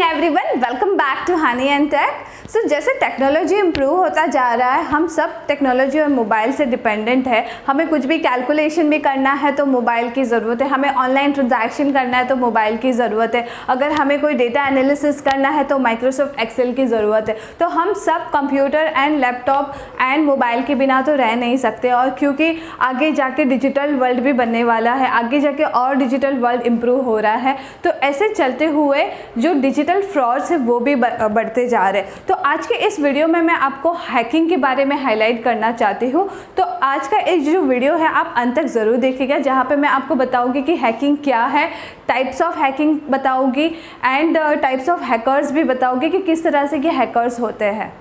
Everyone, welcome back to Honey and Tech. So जैसे technology improve होता जा रहा है, हम सब टेक्नोलॉजी और मोबाइल से डिपेंडेंट है। हमें कुछ भी कैलकुलेशन भी करना है तो मोबाइल की ज़रूरत है, हमें ऑनलाइन ट्रांजैक्शन करना है तो मोबाइल की ज़रूरत है, अगर हमें कोई डेटा एनालिसिस करना है तो माइक्रोसॉफ्ट एक्सेल की ज़रूरत है। तो हम सब computer and laptop and mobile के बिना तो रह नहीं सकते। और क्योंकि आगे जाके डिजिटल वर्ल्ड भी बनने वाला है, आगे जाके और डिजिटल वर्ल्ड इम्प्रूव हो रहा है, तो ऐसे चलते हुए जो डिजिटल फ्रॉड्स है वो भी बढ़ते जा रहे हैं। तो आज के इस वीडियो में मैं आपको हैकिंग के बारे में हाईलाइट करना चाहती हूँ। तो आज का एक जो वीडियो है आप अंत तक ज़रूर देखिएगा, जहाँ पे मैं आपको बताऊँगी कि हैकिंग क्या है, टाइप्स ऑफ हैकिंग बताऊँगी एंड टाइप्स ऑफ हैकर्स भी बताऊँगी कि किस तरह से ये हैकर्स होते हैं।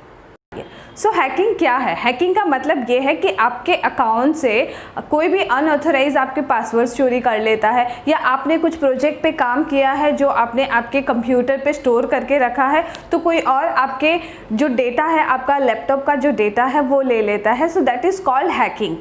सो हैकिंग क्या है? हैकिंग का मतलब ये है कि आपके अकाउंट से कोई भी अनऑथराइज आपके पासवर्ड्स चोरी कर लेता है, या आपने कुछ प्रोजेक्ट पे काम किया है जो आपने आपके कंप्यूटर पे स्टोर करके रखा है, तो कोई और आपके जो डेटा है, आपका लैपटॉप का जो डेटा है वो ले लेता है। So that is called hacking.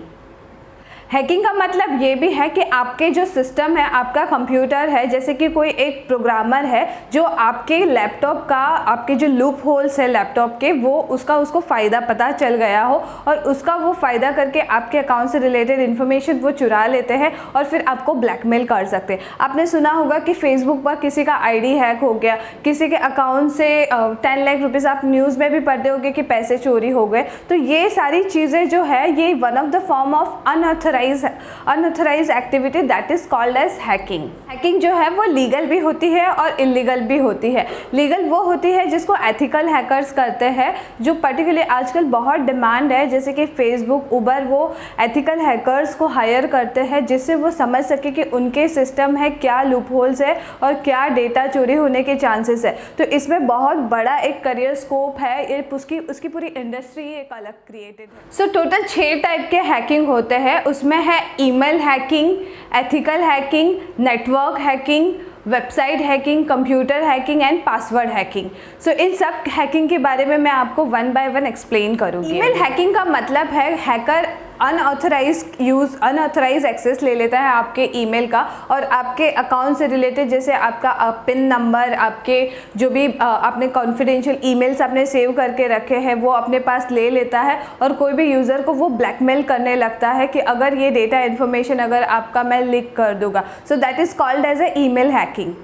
Hacking का मतलब ये भी है कि आपके जो सिस्टम है, आपका कंप्यूटर है, जैसे कि कोई एक प्रोग्रामर है जो आपके लैपटॉप का, आपके जो लूप होल्स है लैपटॉप के, वो उसको फ़ायदा पता चल गया हो और उसका वो फ़ायदा करके आपके अकाउंट से रिलेटेड इन्फॉर्मेशन वो चुरा लेते हैं और फिर आपको ब्लैकमेल कर सकते हैं। आपने सुना होगा कि फेसबुक पर किसी का आईडी हैक हो गया, किसी के अकाउंट से 10 लाख रुपीज़, आप न्यूज़ में भी पढ़ते होंगे कि पैसे चोरी हो गए। तो ये सारी चीज़ें जो है, ये one of the form of unauthorize activity that is called as hacking. Hacking जो है वो लीगल भी होती है और इलीगल भी होती है। लीगल वो होती है जिसको एथिकल हैकर्स करते हैं, जो पर्टिकुलरली आजकल बहुत डिमांड है, जैसे कि फेसबुक, उबर, वो एथिकल हैकर्स को हायर करते हैं जिससे वो समझ सके कि उनके सिस्टम है क्या लूप होल्स है और क्या डेटा चोरी होने के चांसेस है। तो इसमें बहुत बड़ा एक करियर स्कोप है, उसकी पूरी इंडस्ट्री एक अलग क्रिएटेड है। सो टोटल 6 टाइप के हैकिंग होते हैं। उसमें है email hacking, ethical hacking, network hacking, website hacking, computer hacking and password hacking. So इन सब हैकिंग के बारे में मैं आपको वन बाय वन एक्सप्लेन करूँगी। ईमेल हैकिंग का मतलब है हैकर अनऑथराइज एक्सेस ले लेता है आपके ईमेल का और आपके अकाउंट से रिलेटेड, जैसे आपका पिन नंबर, आपके जो भी आपने कॉन्फिडेंशियल ईमेल्स आपने सेव करके रखे हैं वो अपने पास ले लेता है और कोई भी यूज़र को वो ब्लैकमेल करने लगता है कि अगर ये डेटा इन्फॉर्मेशन अगर आपका मैं लीक कर दूंगा। So that is called as a email hacking.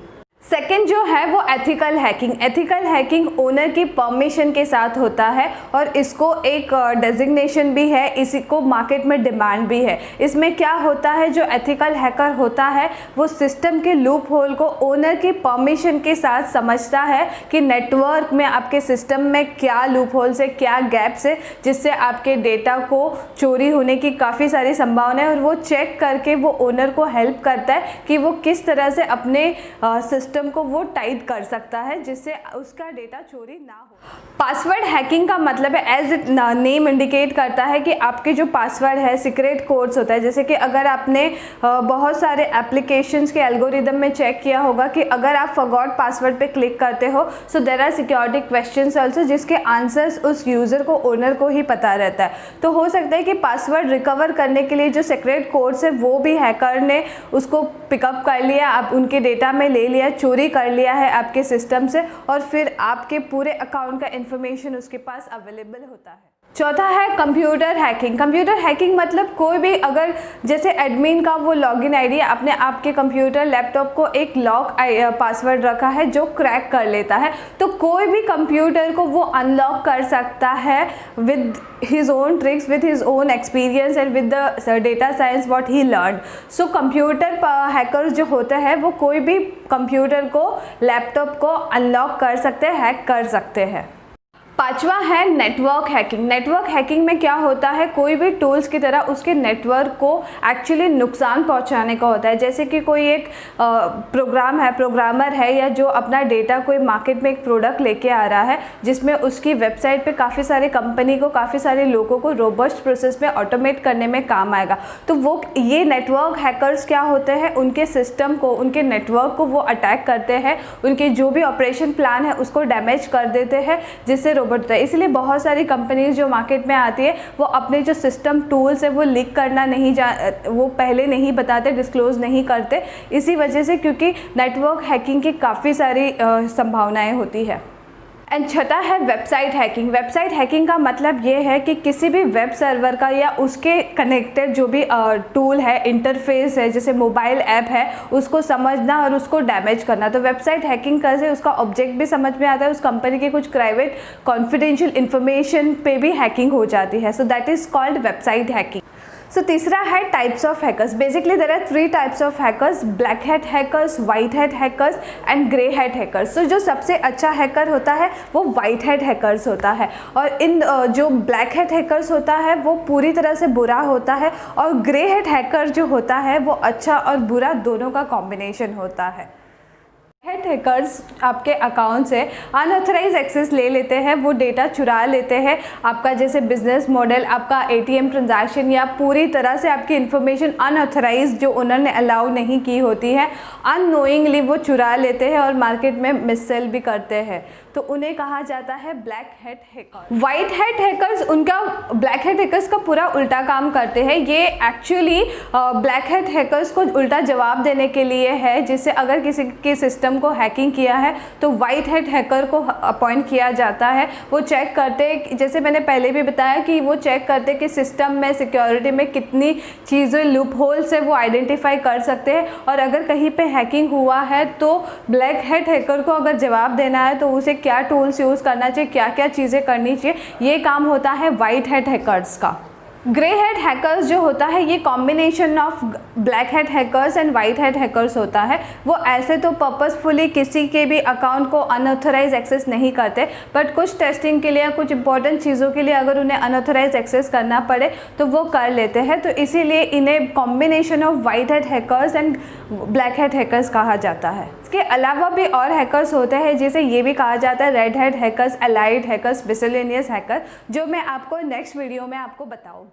Second जो है वो ethical hacking. Ethical hacking owner की परमिशन के साथ होता है और इसको एक डेजिग्नेशन भी है, इसी को मार्केट में डिमांड भी है। इसमें क्या होता है, जो एथिकल हैकर होता है वो सिस्टम के लूप होल को ओनर की परमिशन के साथ समझता है कि नेटवर्क में आपके सिस्टम में क्या लूप होल्स है, क्या गैप्स है, जिससे आपके डेटा को चोरी होने की काफ़ी सारी संभावना है। और वो चेक करके वो ओनर को हेल्प करता है कि वो किस तरह से अपने सिस्टम को वो टाइट कर सकता है जिससे उसका डेटा चोरी ना हो। पासवर्ड हैकिंग का मतलब है, एज इट नेम इंडिकेट करता है कि आपके जो पासवर्ड है सीक्रेट कोड्स होता है। जैसे कि अगर आपने बहुत सारे एप्लीकेशंस के एल्गोरिदम में चेक किया होगा कि अगर आप फॉरगॉट पासवर्ड पे क्लिक करते हो, so there are security questions also जिसके आंसर्स उस यूज़र को, ओनर को ही पता रहता है। तो हो सकता है कि पासवर्ड रिकवर करने के लिए जो सीक्रेट कोड्स है वो भी हैकर ने उसको पिकअप कर लिया, आप उनके डेटा में ले लिया, चोरी कर लिया है आपके सिस्टम से और फिर आपके पूरे अकाउंट का इंफॉर्मेशन उसके पास अवेलेबल होता है। चौथा है कंप्यूटर हैकिंग। कंप्यूटर हैकिंग मतलब कोई भी, अगर जैसे एडमिन का वो लॉगिन आईडी अपने आपके कंप्यूटर लैपटॉप को एक लॉक पासवर्ड रखा है जो क्रैक कर लेता है, तो कोई भी कंप्यूटर को वो अनलॉक कर सकता है with his own tricks, with his own experience and with the data science what he learned. So computer hackers जो होते हैं वो कोई भी कंप्यूटर को, लैपटॉप को अनलॉक कर सकते हैं, हैक कर सकते हैं। पांचवा है नेटवर्क हैकिंग। नेटवर्क हैकिंग में क्या होता है, कोई भी टूल्स की तरह उसके नेटवर्क को एक्चुअली नुकसान पहुंचाने का होता है। जैसे कि कोई एक प्रोग्रामर है या जो अपना डेटा कोई मार्केट में एक प्रोडक्ट लेके आ रहा है जिसमें उसकी वेबसाइट पे काफ़ी सारे कंपनी को, काफ़ी सारे लोगों को रोबस्ट प्रोसेस में ऑटोमेट करने में काम आएगा। तो वो ये नेटवर्क हैकर्स क्या होते हैं, उनके सिस्टम को, उनके नेटवर्क को वो अटैक करते हैं, उनके जो भी ऑपरेशन प्लान है उसको डैमेज कर देते हैं, जिससे रोबोट होता है। इसलिए बहुत सारी कंपनीज जो मार्केट में आती है वो अपने जो सिस्टम टूल्स है वो लीक करना वो पहले नहीं बताते, डिस्क्लोज़ नहीं करते, इसी वजह से, क्योंकि नेटवर्क हैकिंग की काफ़ी सारी संभावनाएँ होती है। एंड छठा है वेबसाइट हैकिंग। वेबसाइट हैकिंग का मतलब ये है कि किसी भी वेब सर्वर का या उसके कनेक्टेड जो भी टूल है, इंटरफेस है, जैसे मोबाइल ऐप है, उसको समझना और उसको डैमेज करना। तो वेबसाइट हैकिंग करके उसका ऑब्जेक्ट भी समझ में आता है, उस कंपनी के कुछ प्राइवेट कॉन्फिडेंशियल इन्फॉर्मेशन पे भी हैकिंग हो जाती है। So that is called website hacking. So तीसरा है types of hackers. Basically there are 3 types of hackers, black hat hackers, white hat hackers and grey hat hackers. So जो सबसे अच्छा हैकर होता है वो वाइट हैट हैकर्स होता है, और इन जो ब्लैक हैट हैकर्स होता है वो पूरी तरह से बुरा होता है, और ग्रे हैट हैकर जो होता है वो अच्छा और बुरा दोनों का कॉम्बिनेशन होता है। हैट हैकर्स आपके अकाउंट से अनऑथराइज एक्सेस ले लेते हैं, वो डेटा चुरा लेते हैं, आपका जैसे बिजनेस मॉडल, आपका ATM ट्रांजैक्शन या पूरी तरह से आपकी इन्फॉर्मेशन अनऑथराइज जो उन्होंने अलाउ नहीं की होती है, अननोइंगली वो चुरा लेते हैं और मार्केट में मिससेल भी करते हैं। तो उन्हें कहा जाता है black hat hacker. White hat hackers black hat hackers का पूरा उल्टा काम करते हैं। ये एक्चुअली ब्लैक हैट हैकर्स को उल्टा जवाब देने के लिए है, जिससे अगर किसी के सिस्टम को हैकिंग किया है तो वाइट हैट हैकर को अपॉइंट किया जाता है। वो चेक करते, जैसे मैंने पहले भी बताया कि वो चेक करते कि सिस्टम में सिक्योरिटी में कितनी चीज़ें लूप होल से वो आइडेंटिफाई कर सकते हैं, और अगर कहीं पे हैकिंग हुआ है तो ब्लैक हैट हैकर को अगर जवाब देना है तो उसे क्या टूल्स यूज़ करना चाहिए, क्या क्या चीज़ें करनी चाहिए, ये काम होता है वाइट हैट हैकर्स का। ग्रे हैट हैकर्स जो होता है ये combination of black hat hackers and white hat hackers होता है। वो ऐसे तो पर्पसफुली किसी के भी अकाउंट को अनऑथराइज एक्सेस नहीं करते, बट कुछ टेस्टिंग के लिए, कुछ इंपॉर्टेंट चीज़ों के लिए अगर उन्हें अनऑथराइज एक्सेस करना पड़े तो वो कर लेते हैं। तो इसीलिए इन्हें combination of white hat hackers and black hat hackers कहा जाता है। इसके अलावा भी और हैकर्स होते हैं, जैसे ये भी कहा जाता है red hat hackers, allied hackers, miscellaneous hacker, जो मैं आपको नेक्स्ट वीडियो में आपको बताऊंगी।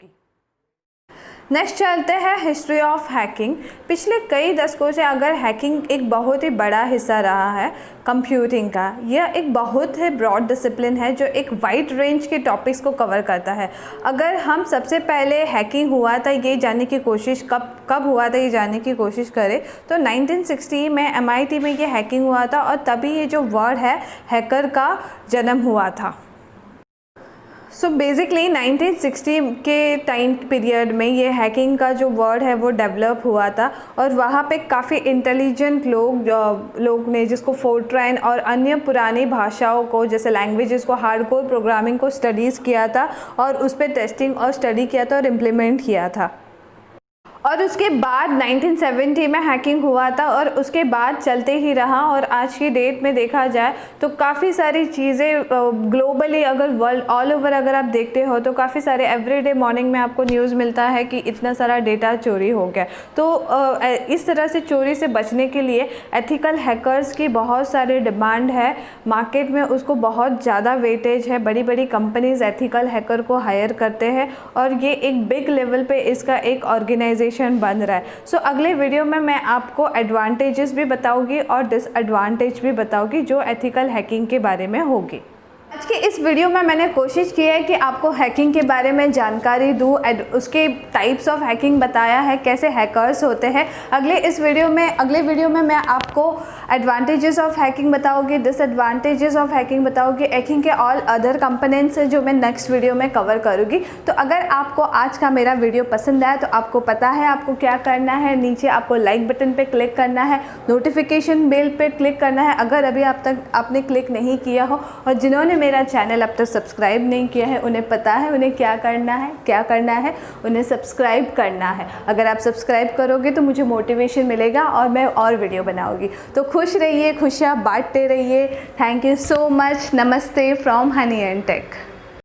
नेक्स्ट चलते हैं हिस्ट्री ऑफ हैकिंग। पिछले कई दशकों से अगर हैकिंग एक बहुत ही बड़ा हिस्सा रहा है कंप्यूटिंग का, यह एक बहुत ही ब्रॉड डिसिप्लिन है जो एक वाइड रेंज के टॉपिक्स को कवर करता है। अगर हम सबसे पहले हैकिंग हुआ था ये जानने की कोशिश कब हुआ था ये जानने की कोशिश करें तो 1960 में MIT में ये हैकिंग हुआ था, और तभी ये जो वर्ड है हैकर का जन्म हुआ था। सो बेसिकली 1960 के टाइम पीरियड में ये हैकिंग का जो वर्ड है वो डेवलप हुआ था, और वहाँ पे काफ़ी इंटेलिजेंट लोग ने जिसको फोर्ट्रान और अन्य पुरानी भाषाओं को, जैसे लैंग्वेजेस को, हार्डकोर प्रोग्रामिंग को स्टडीज़ किया था, और उस पर टेस्टिंग और स्टडी किया था और इम्प्लीमेंट किया था। और उसके बाद 1970 में हैकिंग हुआ था, और उसके बाद चलते ही रहा, और आज की डेट में देखा जाए तो काफ़ी सारी चीज़ें ग्लोबली, अगर वर्ल्ड ऑल ओवर अगर आप देखते हो तो काफ़ी सारे एवरीडे मॉर्निंग में आपको न्यूज़ मिलता है कि इतना सारा डेटा चोरी हो गया। तो इस तरह से चोरी से बचने के लिए एथिकल हैकर्स की बहुत सारी डिमांड है मार्केट में, उसको बहुत ज़्यादा वेटेज है। बड़ी बड़ी कंपनीज एथिकल हैकर को हायर करते हैं, और ये एक बिग लेवल पे इसका एक ऑर्गेनाइजेशन बन रहा है। सो अगले वीडियो में मैं आपको एडवांटेजेस भी बताऊंगी और डिसएडवांटेज भी बताऊंगी जो एथिकल हैकिंग के बारे में होगी। आज के इस वीडियो में मैंने कोशिश की है कि आपको हैकिंग के बारे में जानकारी दूँ, उसके टाइप्स ऑफ हैकिंग बताया है, कैसे हैकर्स होते हैं। अगले वीडियो में मैं आपको एडवांटेजेस ऑफ हैकिंग बताऊंगी, डिसएडवांटेजेस ऑफ हैकिंग बताऊंगी, हैकिंग के ऑल अदर कंपोनेंट्स हैं जो मैं नेक्स्ट वीडियो में कवर करूँगी। तो अगर आपको आज का मेरा वीडियो पसंद आया तो आपको पता है आपको क्या करना है, नीचे आपको लाइक बटन पर क्लिक करना है, नोटिफिकेशन बेल पर क्लिक करना है अगर अभी आप तक आपने क्लिक नहीं किया हो, और जिन्होंने मेरा चैनल अब तक सब्सक्राइब नहीं किया है उन्हें पता है उन्हें क्या करना है, उन्हें सब्सक्राइब करना है। अगर आप सब्सक्राइब करोगे तो मुझे मोटिवेशन मिलेगा और मैं और वीडियो बनाऊंगी। तो खुश रहिए, खुशियाँ बांटते रहिए। Thank you so much. नमस्ते फ्रॉम हनी एंड टेक।